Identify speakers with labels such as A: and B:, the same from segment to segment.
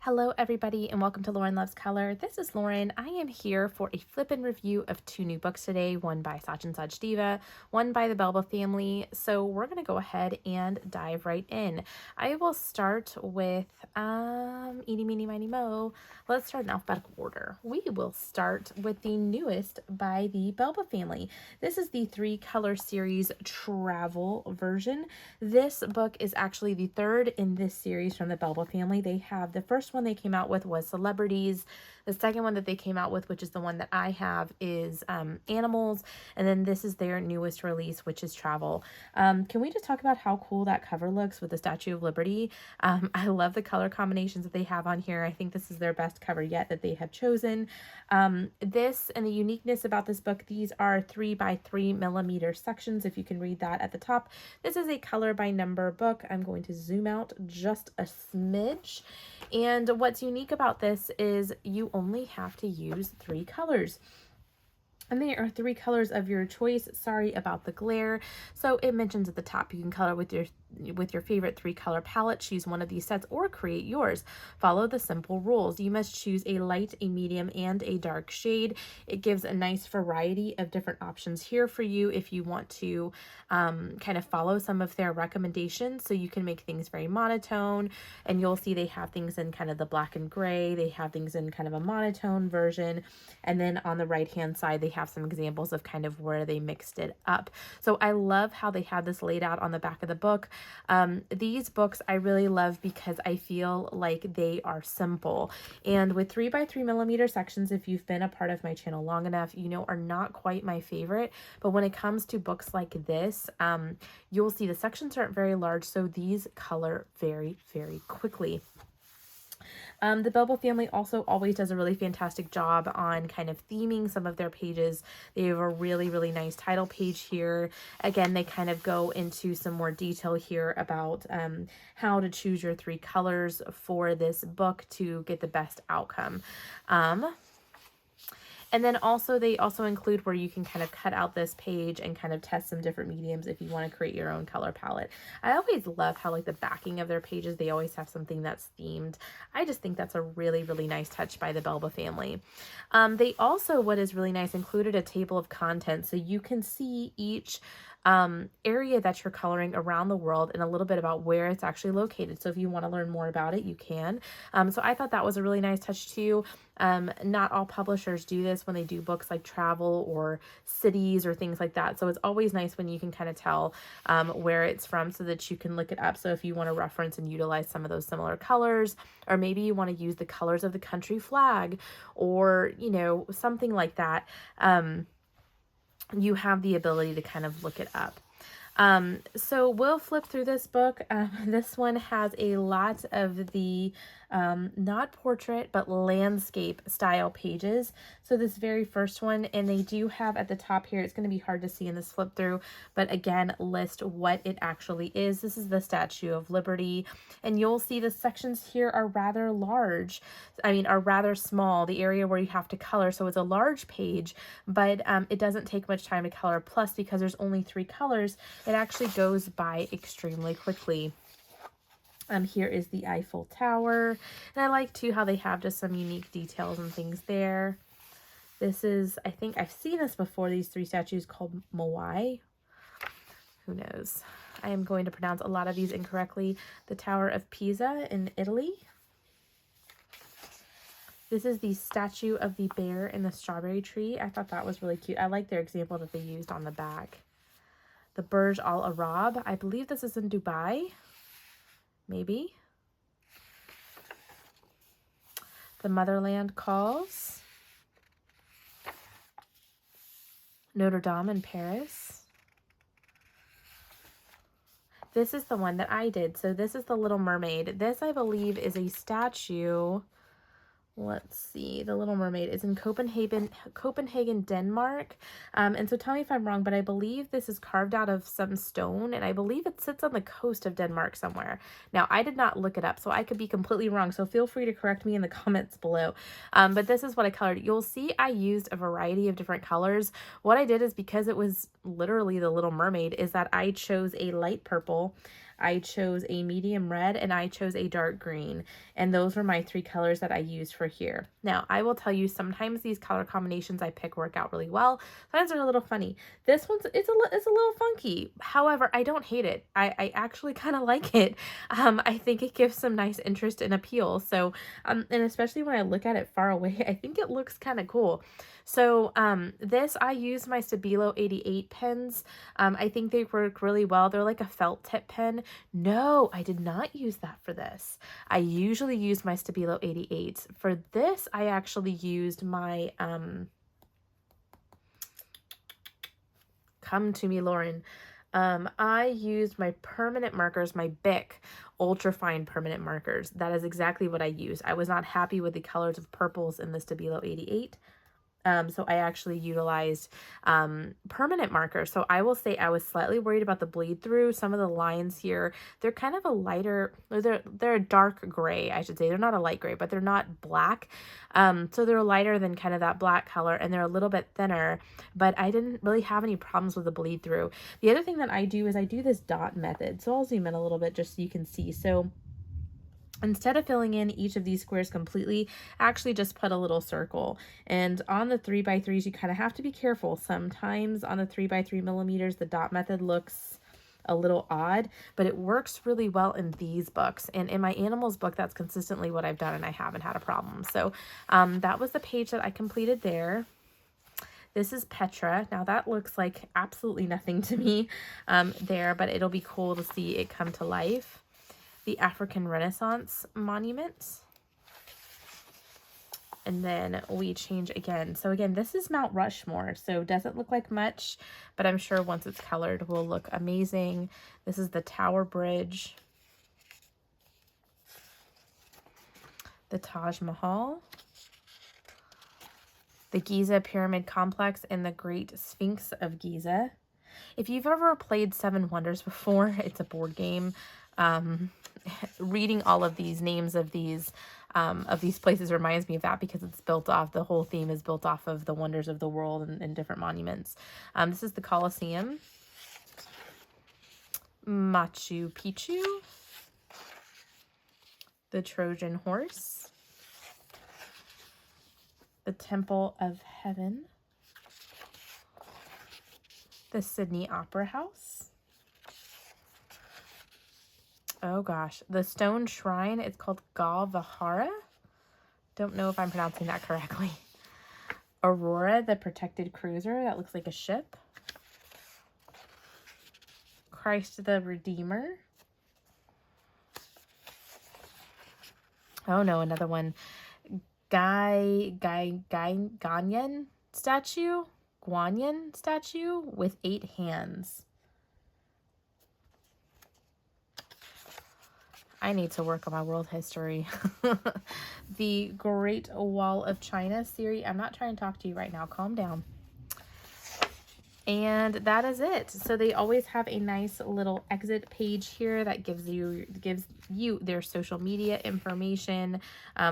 A: Hello everybody and welcome to Lauren Loves Color. This is Lauren. I am here for a flip-in review of two new books today, one by Sachin Sachdeva, one by the Belba family. So we're going to go ahead and dive right in. I will start with eeny, meeny, miny, mo. Let's start in alphabetical order. We will start with the newest by the Belba family. This is the 3-color series travel version. This book is actually the third in this series from the Belba family. They have the first one they came out with was Celebrities. The second one that they came out with, which is the one that I have, is Animals. And then this is their newest release, which is Travel. Can we just talk about how cool that cover looks with the Statue of Liberty? I love the color combinations that they have on here. I think this is their best cover yet that they have chosen. This and the uniqueness about this book, these are 3 by 3 millimeter sections, if you can read that at the top. This is a color by number book. I'm going to zoom out just a smidge. And what's unique about this is you only have to use 3 colors. And there are 3 colors of your choice. Sorry about the glare. So it mentions at the top, you can color with your favorite 3-color palette. Choose one of these sets or create yours. Follow the simple rules. You must choose a light, a medium, and a dark shade. It gives a nice variety of different options here for you if you want to kind of follow some of their recommendations. So you can make things very monotone, and you'll see they have things in kind of the black and gray. They have things in kind of a monotone version. And then on the right-hand side, they have some examples of kind of where they mixed it up. So I love how they have this laid out on the back of the book. These books I really love because I feel like they are simple. And with 3 by 3 millimeter sections, if you've been a part of my channel long enough, you know, are not quite my favorite. But when it comes to books like this, you'll see the sections aren't very large, so these color very, very quickly. The Belba family also always does a really fantastic job on kind of theming some of their pages. They have a really, really nice title page here. Again, they kind of go into some more detail here about how to choose your 3 colors for this book to get the best outcome. And then also they also include where you can kind of cut out this page and kind of test some different mediums if you want to create your own color palette. I always love how like the backing of their pages, they always have something that's themed. I just think that's a really, really nice touch by the Belba family. They also, what is really nice, included a table of contents so you can see each area that you're coloring around the world and a little bit about where it's actually located. So if you want to learn more about it, you can. So I thought that was a really nice touch too. Not all publishers do this when they do books like travel or cities or things like that. So it's always nice when you can kind of tell where it's from so that you can look it up. So if you want to reference and utilize some of those similar colors, or maybe you want to use the colors of the country flag or, you know, something like that, you have the ability to kind of look it up. So we'll flip through this book. This one has a lot of the not portrait but landscape style pages. So this very first one, and they do have at the top here, it's going to be hard to see in this flip through, but again, list what it actually is. This is the Statue of Liberty, and you'll see the sections here are rather large. I mean, are rather small, the area where you have to color. So it's a large page, but it doesn't take much time to color. Plus, because there's only 3 colors, it actually goes by extremely quickly. Here is the Eiffel Tower, and I like too how they have just some unique details and things there. This is, I think I've seen this before, these 3 statues called Moai. Who knows? I am going to pronounce a lot of these incorrectly. The Tower of Pisa in Italy. This is the statue of the bear in the strawberry tree. I thought that was really cute. I like their example that they used on the back. The Burj Al Arab. I believe this is in Dubai. Maybe. The Motherland Calls. Notre Dame in Paris. This is the one that I did. So this is the Little Mermaid. This, I believe, is a statue. Let's see, the Little Mermaid is in Copenhagen, Denmark. And so tell me if I'm wrong, but I believe this is carved out of some stone, and I believe it sits on the coast of Denmark somewhere. Now, I did not look it up, so I could be completely wrong, so feel free to correct me in the comments below. But this is what I colored. You'll see I used a variety of different colors. What I did is, because it was literally the Little Mermaid, is that I chose a light purple, I chose a medium red, and I chose a dark green. And those were my 3 colors that I used for here. Now, I will tell you, sometimes these color combinations I pick work out really well. Sometimes they're a little funny. This one's, it's a little funky. However, I don't hate it. I actually kind of like it. I think it gives some nice interest and appeal. So, and especially when I look at it far away, I think it looks kind of cool. So, this, I use my Stabilo 88 pens. I think they work really well. They're like a felt tip pen. No, I did not use that for this. I usually use my Stabilo 88s. For this, I actually used my, come to me, Lauren. I used my permanent markers, my Bic ultra fine permanent markers. That is exactly what I used. I was not happy with the colors of purples in the Stabilo 88. So I actually utilized permanent markers. So I will say I was slightly worried about the bleed through. Some of the lines here, they're kind of a lighter, they're a dark gray, I should say. They're not a light gray, but they're not black. So they're lighter than kind of that black color, and they're a little bit thinner, but I didn't really have any problems with the bleed through. The other thing that I do is I do this dot method. So I'll zoom in a little bit just so you can see. So instead of filling in each of these squares completely, actually just put a little circle. And on the 3x3s, you kind of have to be careful. Sometimes on the 3x3 millimeters, the dot method looks a little odd, but it works really well in these books. And in my animals book, that's consistently what I've done, and I haven't had a problem. So that was the page that I completed there. This is Petra. Now that looks like absolutely nothing to me there, but it'll be cool to see it come to life. The African Renaissance monuments. And then we change again. So again, this is Mount Rushmore. So it doesn't look like much, but I'm sure once it's colored will look amazing. This is the Tower Bridge. The Taj Mahal. The Giza Pyramid Complex and the Great Sphinx of Giza. If you've ever played Seven Wonders before, it's a board game. Reading all of these names of these places reminds me of that, because it's built off, the whole theme is built off of the wonders of the world and different monuments. This is the Colosseum. Machu Picchu. The Trojan Horse. The Temple of Heaven. The Sydney Opera House. Oh gosh, the stone shrine, it's called Galvahara. Don't know if I'm pronouncing that correctly. Aurora, the protected cruiser, that looks like a ship. Christ the Redeemer. Oh no, another one. Guanyin statue with 8 hands. I need to work on my world history. The Great Wall of China series. I'm not trying to talk to you right now. Calm down. And that is it. So they always have a nice little exit page here that gives you their social media information,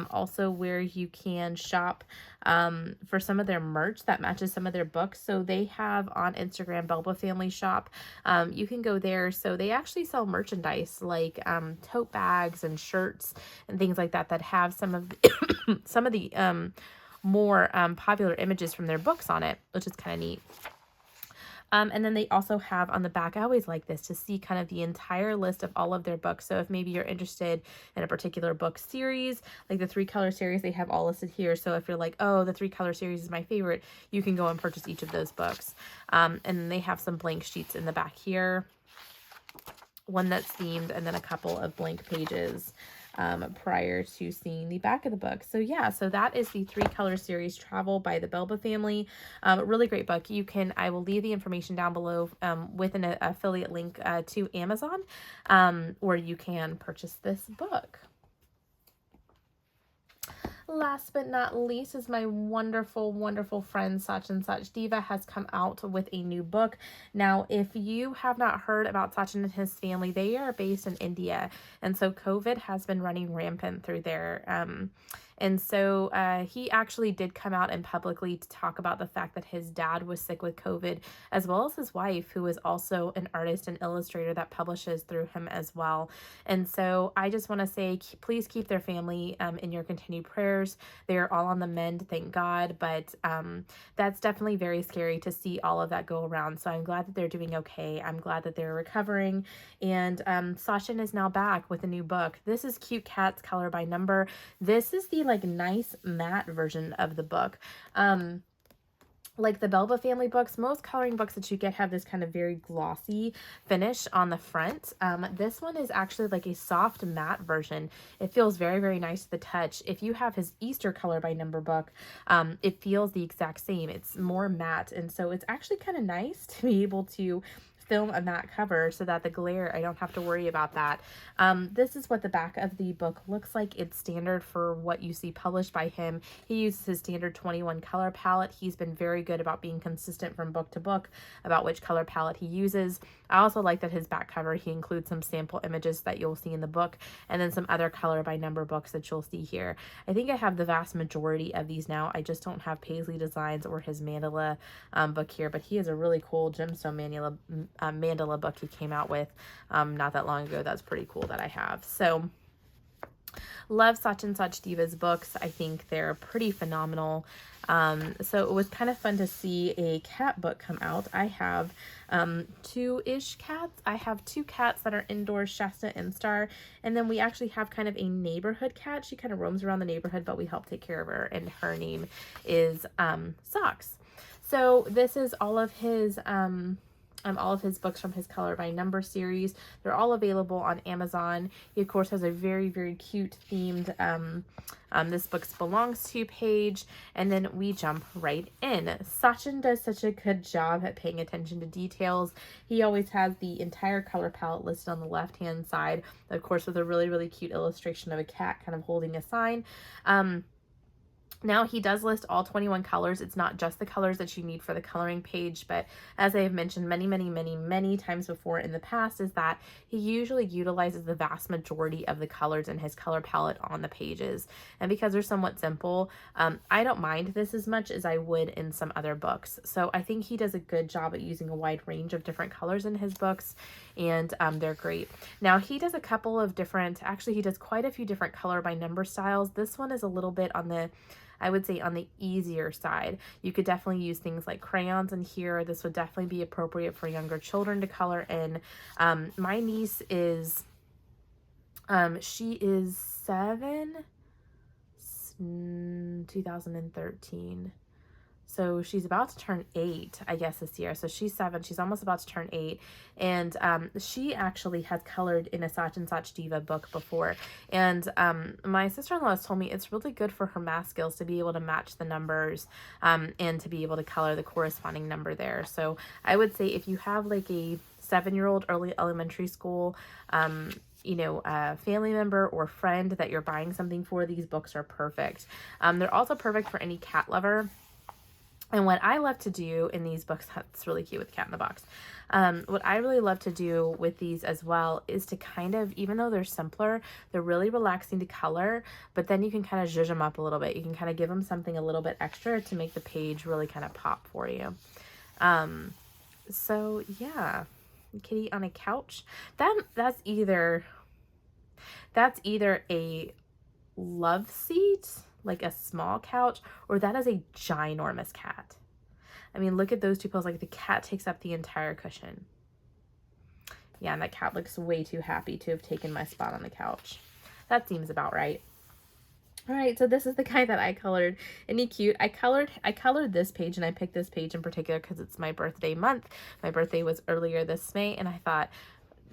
A: also where you can shop for some of their merch that matches some of their books. So they have on Instagram, Belba Family Shop. You can go there. So they actually sell merchandise like tote bags and shirts and things like that have some of the, some of the more popular images from their books on it, which is kind of neat. And then they also have on the back, I always like this, to see kind of the entire list of all of their books. So if maybe you're interested in a particular book series, like the 3-color series, they have all listed here. So if you're like, oh, the 3-color series is my favorite, you can go and purchase each of those books. And then they have some blank sheets in the back here, one that's themed, and then a couple of blank pages prior to seeing the back of the book. So yeah, so that is the 3-color series Travel by the Belba family. Really great book. I will leave the information down below with an affiliate link to Amazon, where you can purchase this book. Last but not least is my wonderful, wonderful friend Sachin Sachdeva has come out with a new book. Now, if you have not heard about Sachin and his family, they are based in India. And so COVID has been running rampant through there. And so he actually did come out and publicly to talk about the fact that his dad was sick with COVID, as well as his wife, who is also an artist and illustrator that publishes through him as well. And so I just want to say, please keep their family in your continued prayers. They're all on the mend, thank God, but that's definitely very scary to see all of that go around. So I'm glad that they're doing okay. I'm glad that they're recovering. And Sachin is now back with a new book. This is Cute Cats Color by Number. This is the like nice matte version of the book. Like the Belba family books, most coloring books that you get have this kind of very glossy finish on the front. This one is actually like a soft matte version. It feels very, very nice to the touch. If you have his Easter Color by Number book, it feels the exact same. It's more matte, and so it's actually kind of nice to be able to film a matte cover so that the glare, I don't have to worry about that. This is what the back of the book looks like. It's standard for what you see published by him. He uses his standard 21 color palette. He's been very good about being consistent from book to book about which color palette he uses. I also like that his back cover, he includes some sample images that you'll see in the book, and then some other Color by Number books that you'll see here. I think I have the vast majority of these now. I just don't have Paisley Designs or his Mandala book here, but he has a really cool gemstone mandala book he came out with not that long ago. That's pretty cool that I have. So love Sachin Sachdeva's books. I think they're pretty phenomenal. So it was kind of fun to see a cat book come out. I have two-ish cats. I have two cats that are indoors, Shasta and Star, and then we actually have kind of a neighborhood cat. She kind of roams around the neighborhood, but we help take care of her, and her name is Socks. So this is all of his books from his Color by Number series. They're all available on Amazon. He, of course, has a very, very cute themed This Book's Belongs To page, and then we jump right in. Sachin does such a good job at paying attention to details. He always has the entire color palette listed on the left-hand side, of course, with a really, really cute illustration of a cat kind of holding a sign. Now, he does list all 21 colors. It's not just the colors that you need for the coloring page, but as I have mentioned many times before in the past, is that he usually utilizes the vast majority of the colors in his color palette on the pages. And because they're somewhat simple, I don't mind this as much as I would in some other books. So I think he does a good job at using a wide range of different colors in his books, and they're great. Now, he does a couple of different, actually he does quite a few different Color by Number styles. This one is a little bit on the, I would say, on the easier side. You could definitely use things like crayons in here. This would definitely be appropriate for younger children to color in. My niece is, she is 7, 2013. So she's about to turn 8, I guess, this year. So she's 7. She's almost about to turn 8. And she actually has colored in a Sachin Sachdeva book before. And my sister-in-law has told me it's really good for her math skills to be able to match the numbers and to be able to color the corresponding number there. So I would say if you have like a 7-year-old early elementary school, you know, a family member or friend that you're buying something for, these books are perfect. They're also perfect for any cat lover. And what I love to do in these books, that's really cute with the cat in the box. What I really love to do with these as well is to kind of, even though they're simpler, they're really relaxing to color, but then you can kind of zhuzh them up a little bit. You can kind of give them something a little bit extra to make the page really kind of pop for you. So yeah, kitty on a couch. That's either a love seat, like a small couch, or that is a ginormous cat. I mean, look at those two pillows. Like, the cat takes up the entire cushion. Yeah, and that cat looks way too happy to have taken my spot on the couch. That seems about right. All right, so this is the guy that I colored. Isn't he cute? I colored this page, and I picked this page in particular because it's my birthday month. My birthday was earlier this May, and I thought,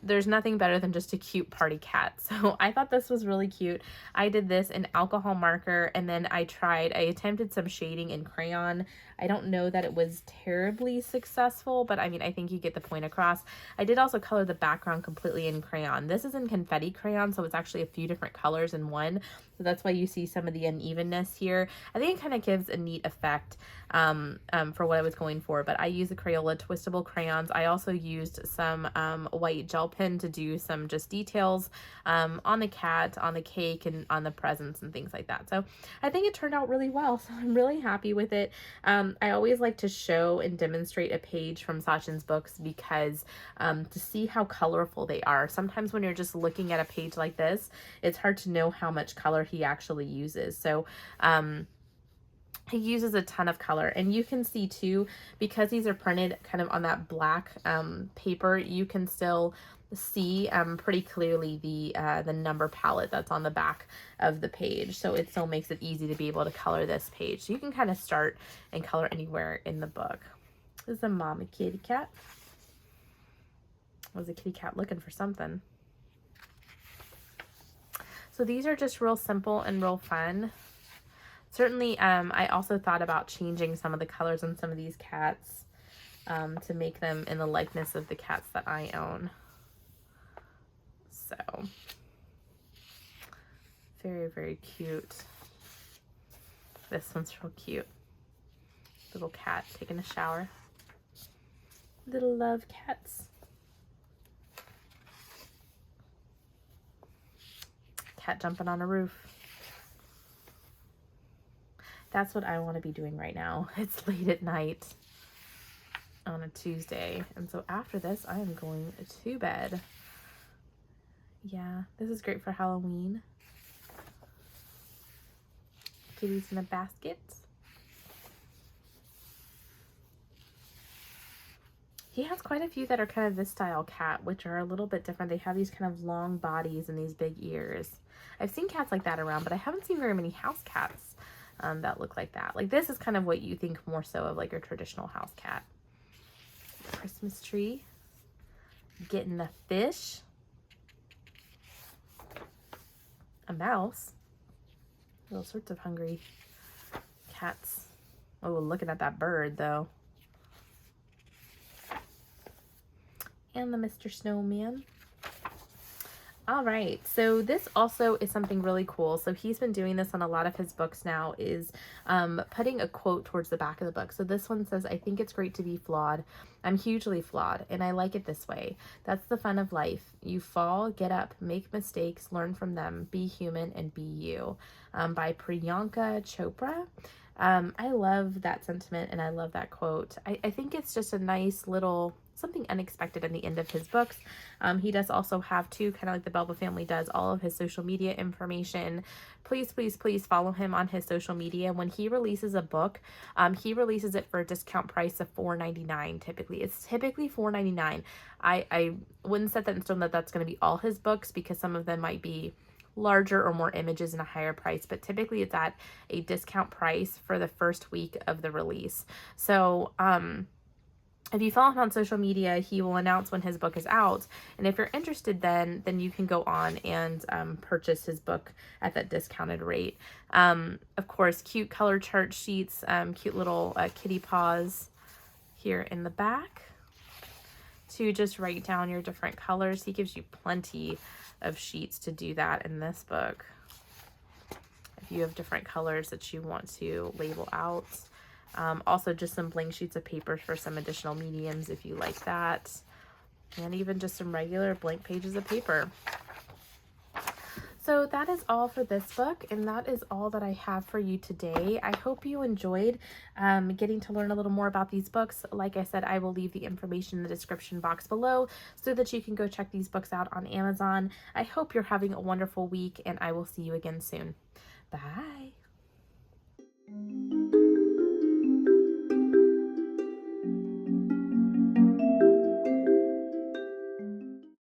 A: there's nothing better than just a cute party cat. So I thought this was really cute. I did this in alcohol marker, and then I attempted some shading in crayon. I don't know that it was terribly successful, but I mean, I think you get the point across. I did also color the background completely in crayon. This is in confetti crayon, so it's actually a few different colors in one. So that's why you see some of the unevenness here. I think it kind of gives a neat effect for what I was going for, but I used the Crayola twistable crayons. I also used some white gel pen to do some just details on the cat, on the cake, and on the presents and things like that. So I think it turned out really well. So I'm really happy with it. I always like to show and demonstrate a page from Sachin's books because to see how colorful they are. Sometimes when you're just looking at a page like this, it's hard to know how much color he actually uses. So he uses a ton of color, and you can see too, because these are printed kind of on that black paper, you can still see pretty clearly the number palette that's on the back of the page. So it still makes it easy to be able to color this page. So you can kind of start and color anywhere in the book. This is a mama kitty cat. Was a kitty cat looking for something? So these are just real simple and real fun. Certainly, I also thought about changing some of the colors on some of these cats to make them in the likeness of the cats that I own. So, very, very cute. This one's real cute. Little cat taking a shower. Little love cats. Cat jumping on a roof. That's what I want to be doing right now. It's late at night on a Tuesday. And so after this, I am going to bed. Yeah, this is great for Halloween. Kitties in a basket. He has quite a few that are kind of this style cat, which are a little bit different. They have these kind of long bodies and these big ears. I've seen cats like that around, but I haven't seen very many house cats that look like that. Like this is kind of what you think more so of like your traditional house cat. Christmas tree. Getting a fish. A mouse. All sorts of hungry cats. Oh, looking at that bird though. And the Mr. Snowman. All right, so this also is something really cool. So he's been doing this on a lot of his books now, is putting a quote towards the back of the book. So this one says, "I think it's great to be flawed. I'm hugely flawed, and I like it this way. That's the fun of life. You fall, get up, make mistakes, learn from them, be human, and be you." By Priyanka Chopra. I love that sentiment, and I love that quote. I think it's just a nice little something unexpected in the end of his books. He does also have too, kind of like the Belba family does, all of his social media information. Please, please, please follow him on his social media. When he releases a book, he releases it for a discount price of $4.99 typically. It's typically $4.99. I wouldn't set that in stone that that's going to be all his books, because some of them might be larger or more images and a higher price, but typically it's at a discount price for the first week of the release. So, if you follow him on social media, he will announce when his book is out. And if you're interested, then you can go on and purchase his book at that discounted rate. Of course, cute color chart sheets, cute little kitty paws here in the back to just write down your different colors. He gives you plenty of sheets to do that in this book. If you have different colors that you want to label out. Also just some blank sheets of paper for some additional mediums if you like that. And even just some regular blank pages of paper. So that is all for this book, and that is all that I have for you today. I hope you enjoyed getting to learn a little more about these books. Like I said, I will leave the information in the description box below so that you can go check these books out on Amazon. I hope you're having a wonderful week, and I will see you again soon. Bye.